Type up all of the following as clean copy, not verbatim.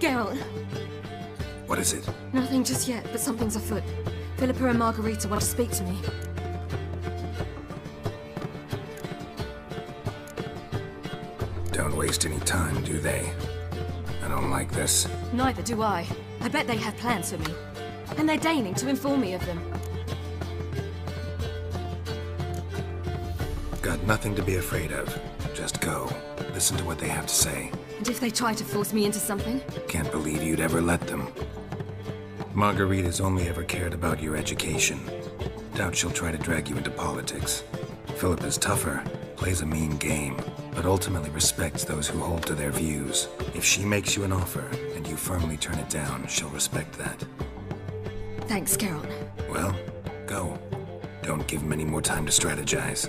Geralt. What is it? Nothing just yet, but something's afoot. Philippa and Margarita want to speak to me. Don't waste any time, do they? I don't like this. Neither do I. I bet they have plans for me. And they're deigning to inform me of them. Got nothing to be afraid of. Just go. Listen to what they have to say. And if they try to force me into something? Can't believe you'd ever let them. Margarita's only ever cared about your education. Doubt she'll try to drag you into politics. Philippa's tougher, plays a mean game, but ultimately respects those who hold to their views. If she makes you an offer, and you firmly turn it down, she'll respect that. Thanks, Geralt. Well, go. Don't give him any more time to strategize.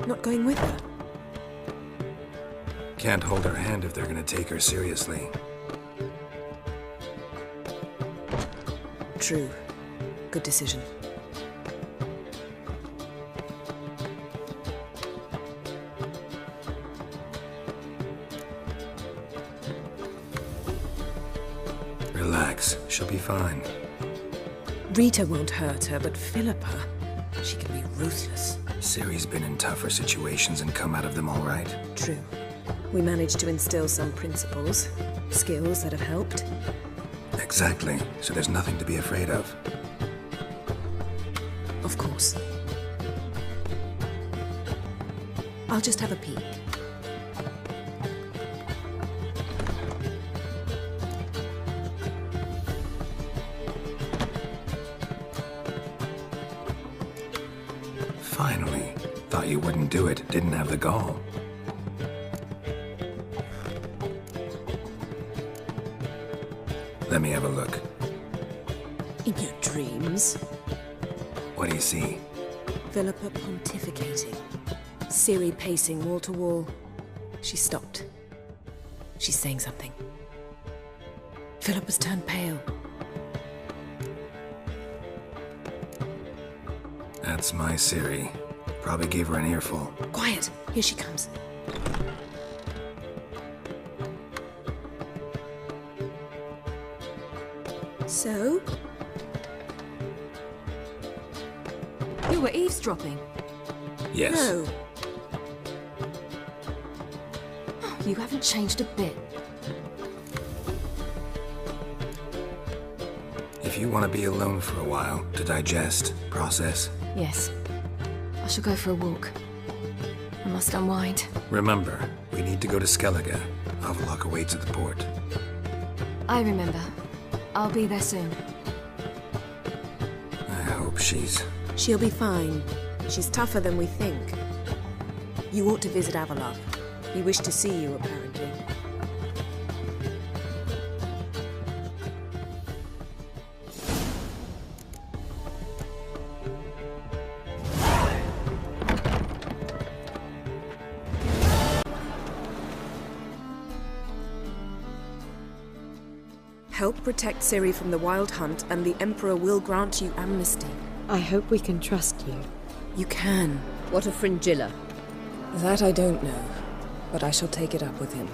Not going with her? Can't hold her hand if they're gonna take her seriously. True. Good decision. Relax, she'll be fine. Rita won't hurt her, but Philippa, she can be ruthless. Ciri's been in tougher situations and come out of them all right. True. We managed to instill some principles, skills that have helped. Exactly, so there's nothing to be afraid of. Of course. I'll just have a peek. Finally. Thought you wouldn't do it, didn't have the gall. Let me have a look. In your dreams? What do you see? Philippa pontificating. Ciri pacing wall to wall. She stopped. She's saying something. Philippa's turned pale. That's my Ciri. Probably gave her an earful. Quiet! Here she comes. So? You were eavesdropping. Yes. No. You haven't changed a bit. If you want to be alone for a while, to digest, process. Yes. I shall go for a walk. I must unwind. Remember, we need to go to Skellige. Avallac'h awaits at the port. I remember. I'll be there soon. I hope she's... She'll be fine. She's tougher than we think. You ought to visit Avallac'h. He wished to see you, apparently. Help protect Ciri from the Wild Hunt, and the Emperor will grant you amnesty. I hope we can trust you. You can. What of Fringilla? That I don't know, but I shall take it up with him.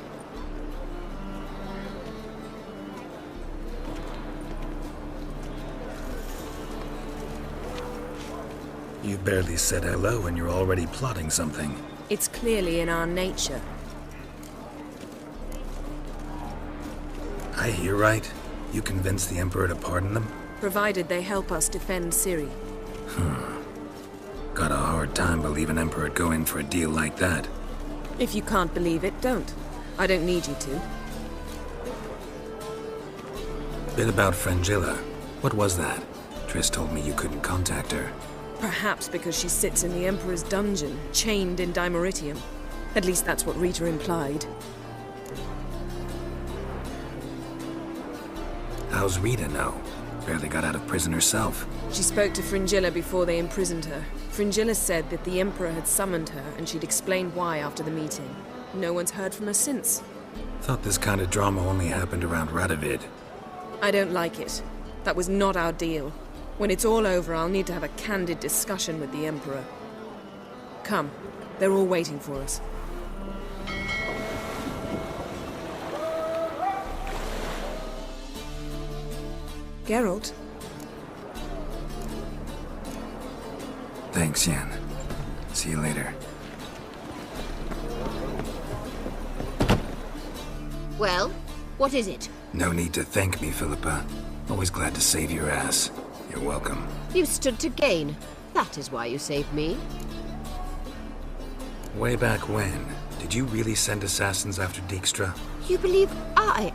You barely said hello and you're already plotting something. It's clearly in our nature. I hear right? You convinced the Emperor to pardon them? Provided they help us defend Ciri. Got a hard time believing Emperor'd go in for a deal like that. If you can't believe it, don't. I don't need you to. Bit about Fringilla. What was that? Triss told me you couldn't contact her. Perhaps because she sits in the Emperor's dungeon, chained in Dimeritium. At least that's what Rita implied. How's Rita know? Barely got out of prison herself. She spoke to Fringilla before they imprisoned her. Fringilla said that the Emperor had summoned her, and she'd explained why after the meeting. No one's heard from her since. Thought this kind of drama only happened around Radovid. I don't like it. That was not our deal. When it's all over, I'll need to have a candid discussion with the Emperor. Come, they're all waiting for us. Geralt? Thanks, Yen. See you later. Well, what is it? No need to thank me, Philippa. Always glad to save your ass. You're welcome. You stood to gain. That is why you saved me. Way back when, did you really send assassins after Dijkstra? You believe I...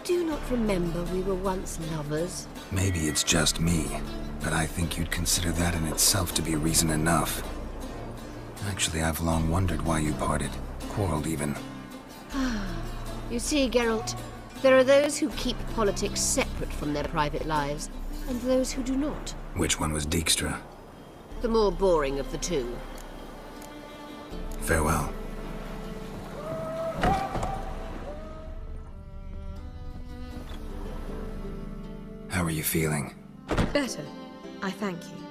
Do you not remember we were once lovers? Maybe it's just me, but I think you'd consider that in itself to be reason enough. Actually, I've long wondered why you parted. Quarreled even. You see, Geralt, there are those who keep politics separate from their private lives, and those who do not. Which one was Dijkstra? The more boring of the two. Farewell. How are you feeling? Better, I thank you.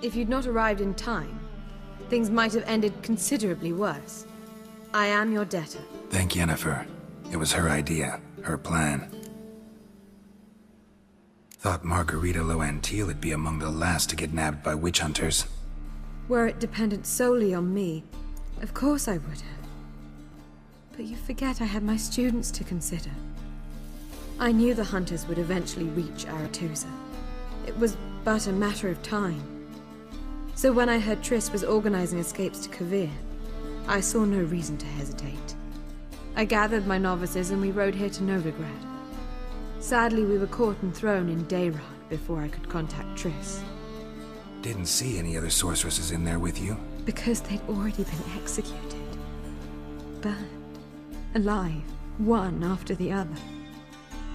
If you'd not arrived in time, things might have ended considerably worse. I am your debtor. Thank Yennefer. It was her idea, her plan. Thought Margarita Loantil would be among the last to get nabbed by witch hunters. Were it dependent solely on me, of course I would have. But you forget I had my students to consider. I knew the hunters would eventually reach Aretusa. It was but a matter of time. So when I heard Triss was organizing escapes to Kovir, I saw no reason to hesitate. I gathered my novices and we rode here to Novigrad. Sadly, we were caught and thrown in Dayrod before I could contact Triss. Didn't see any other sorceresses in there with you? Because they'd already been executed. Burned. Alive. One after the other.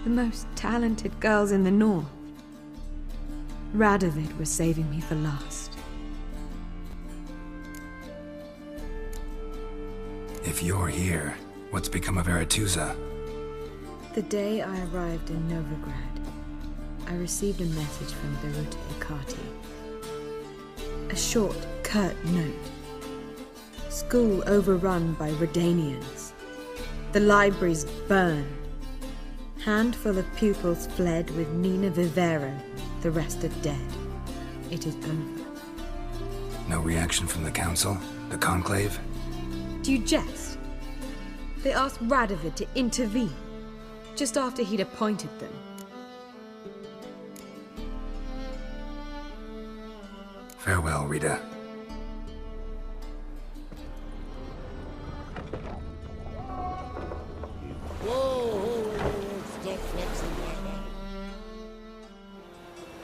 The most talented girls in the north. Radovid was saving me for last. If you're here, what's become of Aretusa? The day I arrived in Novigrad, I received a message from Beruta Ikati. A short, curt note. School overrun by Redanians. The libraries burned. Handful of pupils fled with Nina Vivero, the rest are dead. It is over. No reaction from the council? The conclave? Do you jest? They asked Radovid to intervene, just after he'd appointed them. Farewell, Rita.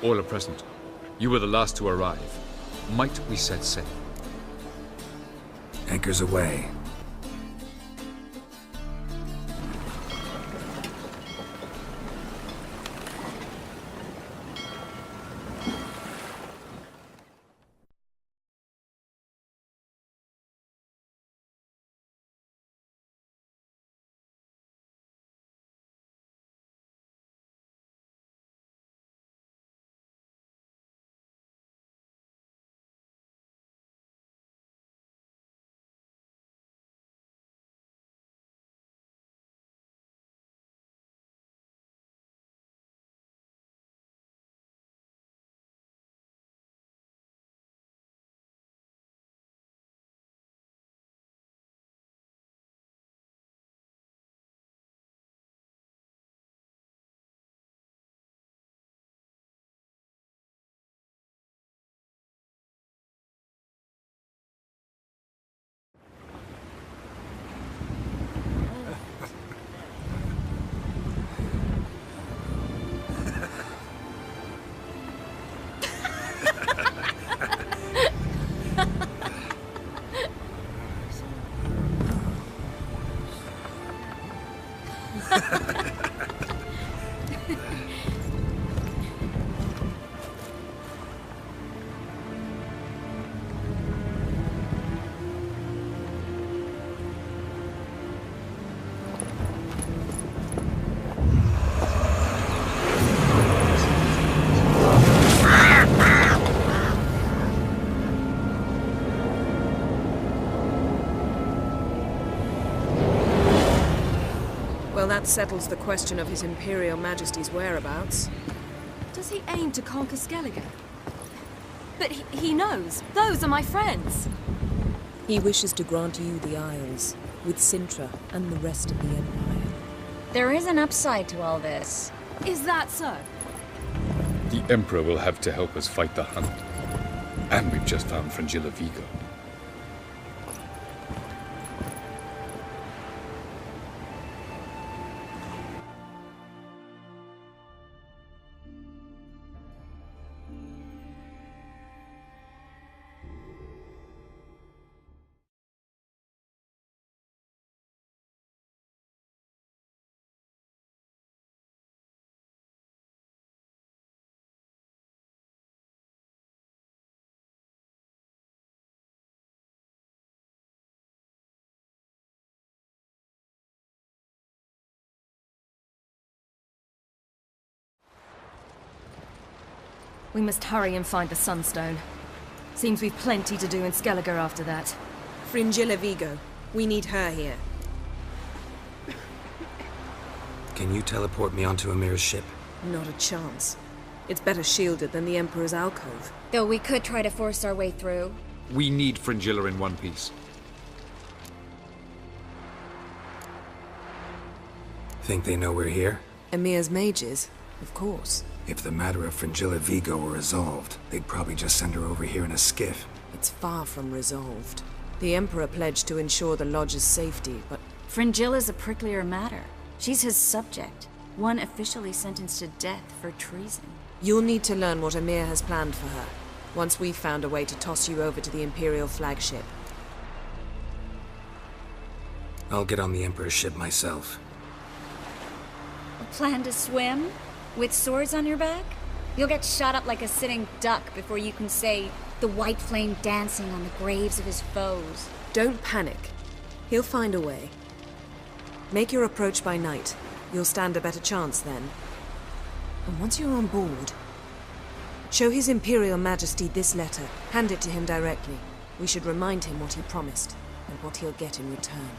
All are present. You were the last to arrive. Might we set sail? Anchors away. That settles the question of His Imperial Majesty's whereabouts. Does he aim to conquer Skellige? But he knows. Those are my friends. He wishes to grant you the Isles, with Sintra and the rest of the Empire. There is an upside to all this. Is that so? The Emperor will have to help us fight the Hunt. And we've just found Fringilla Vigo. We must hurry and find the Sunstone. Seems we've plenty to do in Skellige after that. Fringilla Vigo. We need her here. Can you teleport me onto Amir's ship? Not a chance. It's better shielded than the Emperor's alcove. Though we could try to force our way through. We need Fringilla in one piece. Think they know we're here? Emir's mages? Of course. If the matter of Fringilla Vigo were resolved, they'd probably just send her over here in a skiff. It's far from resolved. The Emperor pledged to ensure the Lodge's safety, but... Fringilla's a pricklier matter. She's his subject, one officially sentenced to death for treason. You'll need to learn what Emir has planned for her, once we've found a way to toss you over to the Imperial flagship. I'll get on the Emperor's ship myself. A plan to swim? With swords on your back? You'll get shot up like a sitting duck before you can say, the white flame dancing on the graves of his foes. Don't panic. He'll find a way. Make your approach by night. You'll stand a better chance then. And once you're on board, show His Imperial Majesty this letter. Hand it to him directly. We should remind him what he promised, and what he'll get in return.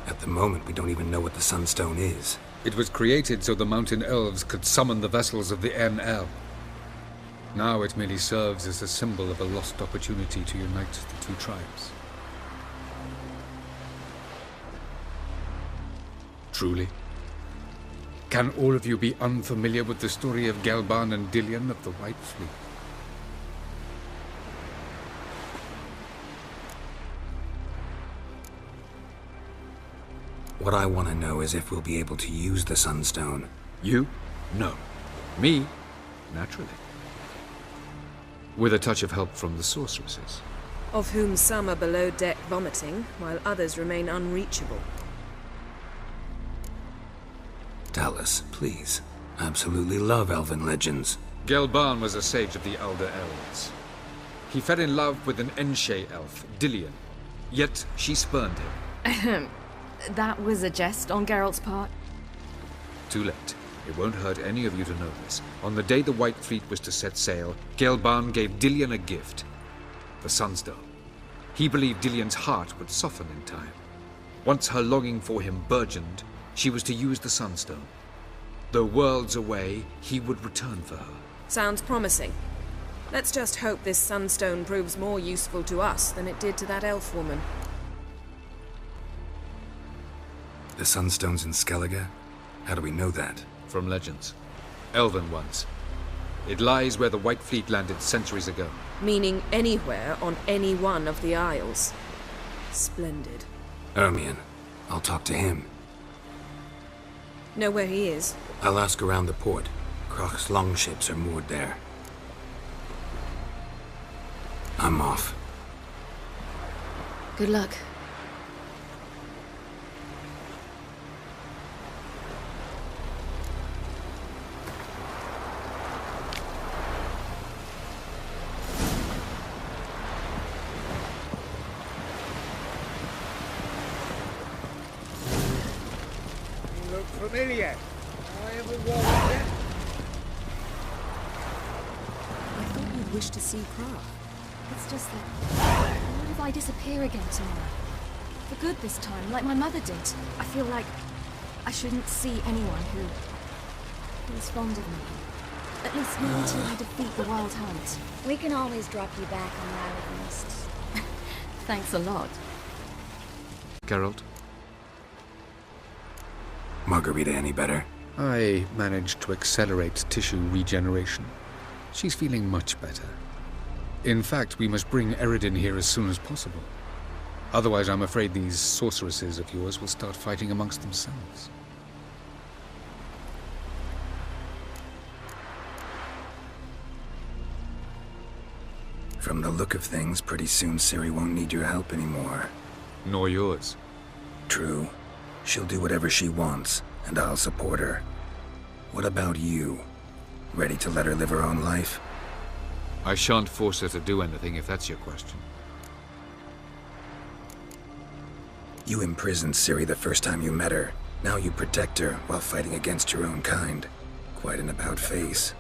At the moment, we don't even know what the Sunstone is. It was created so the Mountain Elves could summon the vessels of the NL. Now it merely serves as a symbol of a lost opportunity to unite the two tribes. Truly? Can all of you be unfamiliar with the story of Gelban and Dillion of the White Fleet? What I want to know is if we'll be able to use the Sunstone. You? No. Me? Naturally. With a touch of help from the sorceresses. Of whom some are below deck vomiting, while others remain unreachable. Tell us, please. I absolutely love elven legends. Gelban was a sage of the Elder Elves. He fell in love with an Enshe elf, Dillion. Yet she spurned him. That was a jest on Geralt's part. Too late. It won't hurt any of you to know this. On the day the White Fleet was to set sail, Gelban gave Dillion a gift. The Sunstone. He believed Dillion's heart would soften in time. Once her longing for him burgeoned, she was to use the Sunstone. Though worlds away, he would return for her. Sounds promising. Let's just hope this Sunstone proves more useful to us than it did to that elf woman. The Sunstone's in Skellige? How do we know that? From legends. Elven ones. It lies where the White Fleet landed centuries ago. Meaning anywhere on any one of the Isles. Splendid. Ermion. I'll talk to him. Know where he is? I'll ask around the port. Croc's longships are moored there. I'm off. Good luck. Familiar. I ever walked there? I thought you'd wish to see Croc. It's just that... What if I disappear again tomorrow? for good this time, like my mother did. I feel like I shouldn't see anyone who is fond of me. At least not until I defeat the Wild Hunt. We can always drop you back on the Isle of Mists. Thanks a lot. Geralt? Margarita any better? I managed to accelerate tissue regeneration. She's feeling much better. In fact, we must bring Eredin here as soon as possible. Otherwise, I'm afraid these sorceresses of yours will start fighting amongst themselves. From the look of things, pretty soon Ciri won't need your help anymore. Nor yours. True. She'll do whatever she wants, and I'll support her. What about you? Ready to let her live her own life? I shan't force her to do anything, if that's your question. You imprisoned Ciri the first time you met her. Now you protect her while fighting against your own kind. Quite an about-face.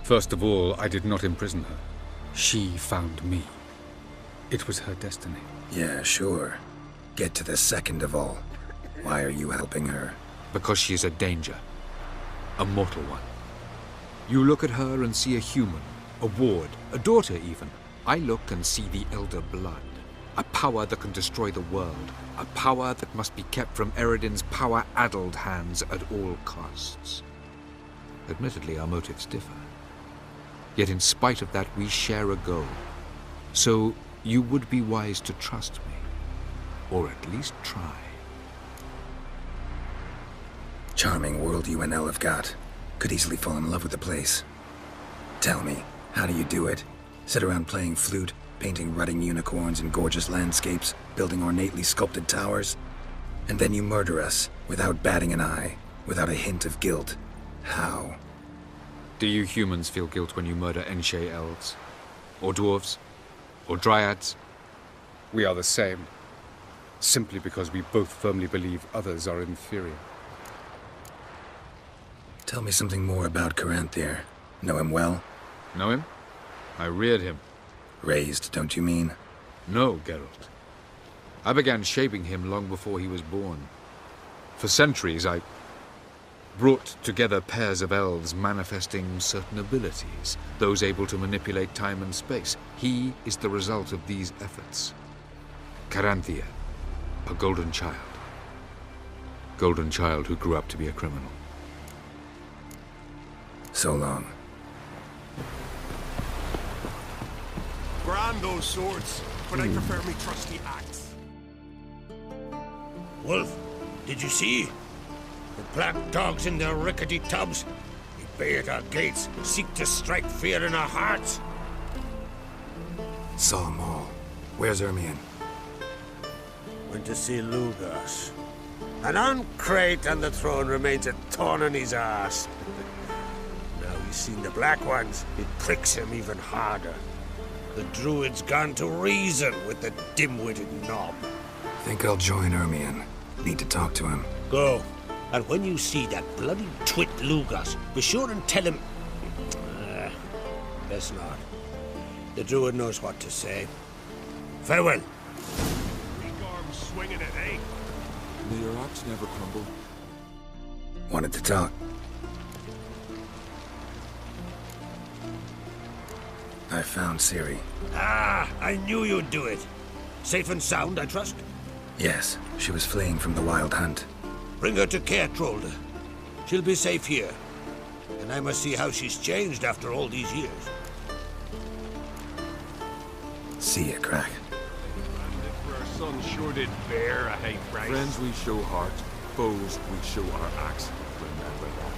First of all, I did not imprison her. She found me. It was her destiny. Yeah, sure. Get to the second of all. Why are you helping her? Because she is a danger. A mortal one. You look at her and see a human, a ward, a daughter even. I look and see the Elder Blood. A power that can destroy the world. A power that must be kept from Eredin's power-addled hands at all costs. Admittedly, our motives differ. Yet in spite of that, we share a goal. So you would be wise to trust me. Or at least try. Charming world you and Elle have got. Could easily fall in love with the place. Tell me, how do you do it? Sit around playing flute, painting rutting unicorns in gorgeous landscapes, building ornately sculpted towers? And then you murder us, without batting an eye, without a hint of guilt. How? Do you humans feel guilt when you murder Enshe elves? Or dwarves? Or dryads? We are the same. Simply because we both firmly believe others are inferior. Tell me something more about Caranthir. Know him well? Know him? I reared him. Raised, don't you mean? No, Geralt. I began shaping him long before he was born. For centuries, I brought together pairs of elves manifesting certain abilities, those able to manipulate time and space. He is the result of these efforts. Caranthir, a golden child. Golden child who grew up to be a criminal. So long. Grand those swords, but I prefer me trusty axe. Wolf, did you see? The black dogs in their rickety tubs. They bay at our gates, seek to strike fear in our hearts. Saw 'em all. Where's Ermion? Went to see Lugas. An uncrate on the throne remains a thorn in his arse. Now he's seen the black ones, it pricks him even harder. The druid's gone to reason with the dim-witted knob. Think I'll join Ermion. Need to talk to him. Go. And when you see that bloody twit Lugas, be sure and tell him... best not. The druid knows what to say. Farewell. Weak arms swinging it, eh? May your axe never crumble. Wanted to talk. I found Ciri. Ah, I knew you'd do it. Safe and sound, I trust? Yes, she was fleeing from the Wild Hunt. Bring her to Caertrolde. She'll be safe here. And I must see how she's changed after all these years. See ya, Crack. For our son sure did bear a high price. Friends we show heart, foes we show our axe. Remember that.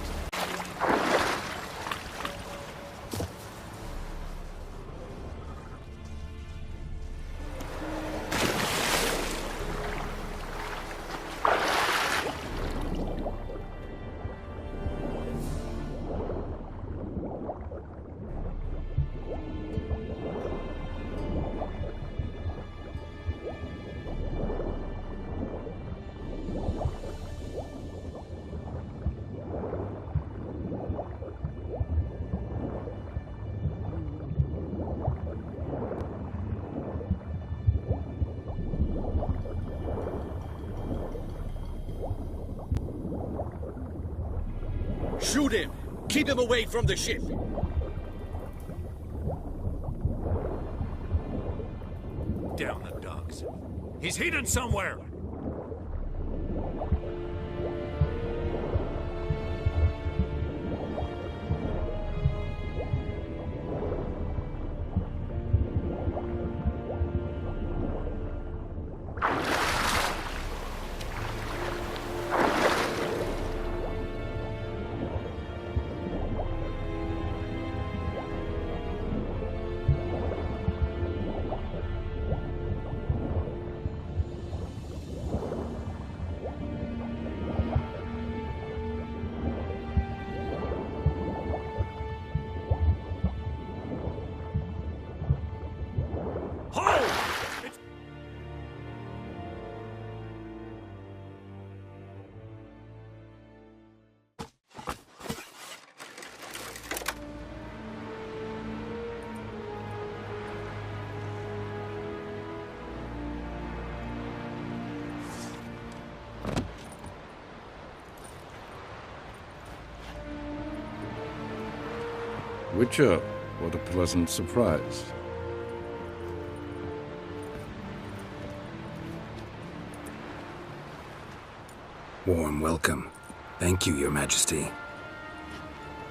Shoot him! Keep him away from the ship! Down the dogs. He's hidden somewhere! Witcher, what a pleasant surprise. Warm welcome. Thank you, Your Majesty.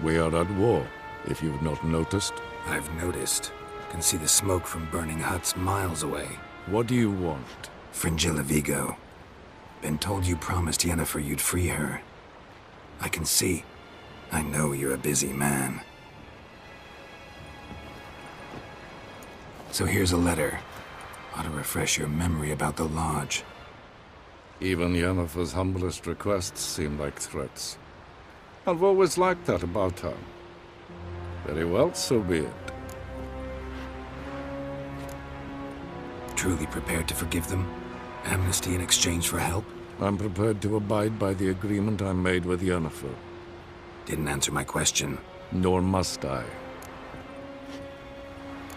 We are at war, if you've not noticed. I've noticed. Can see the smoke from burning huts miles away. What do you want? Fringilla Vigo. Been told you promised Yennefer you'd free her. I can see. I know you're a busy man. So here's a letter. Ought to refresh your memory about the Lodge. Even Yennefer's humblest requests seem like threats. I've always liked that about her. Very well, so be it. Truly prepared to forgive them? Amnesty in exchange for help? I'm prepared to abide by the agreement I made with Yennefer. Didn't answer my question. Nor must I.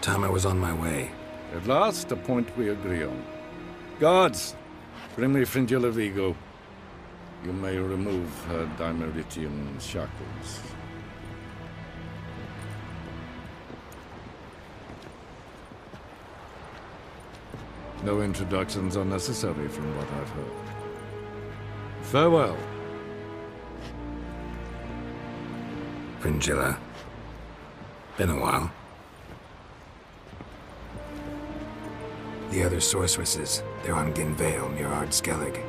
Time I was on my way. At last, a point we agree on. Guards, bring me Fringilla Vigo. You may remove her Dimeritian shackles. No introductions are necessary from what I've heard. Farewell. Fringilla. Been a while. The other sorceresses, they're on Ginvale near Ard-Skellig.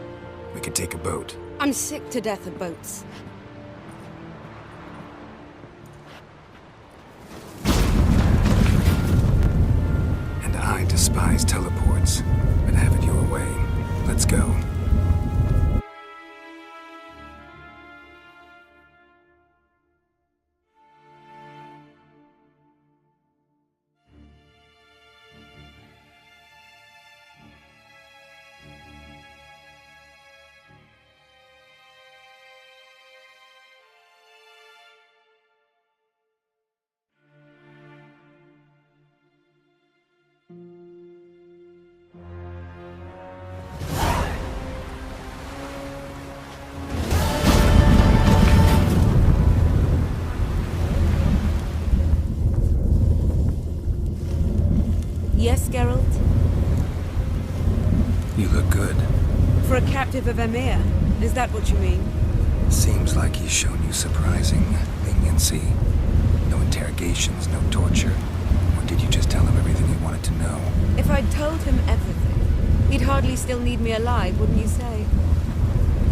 We could take a boat. I'm sick to death of boats. And I despise teleports, but have it your way. Let's go. Yes, Geralt? You look good. For a captive of Emir, is that what you mean? Seems like he's shown you surprising leniency. No interrogations, no torture. Or did you just tell him everything he wanted to know? If I'd told him everything, he'd hardly still need me alive, wouldn't you say?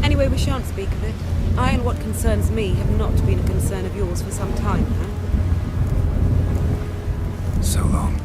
Anyway, we shan't speak of it. I and what concerns me have not been a concern of yours for some time, huh? So long.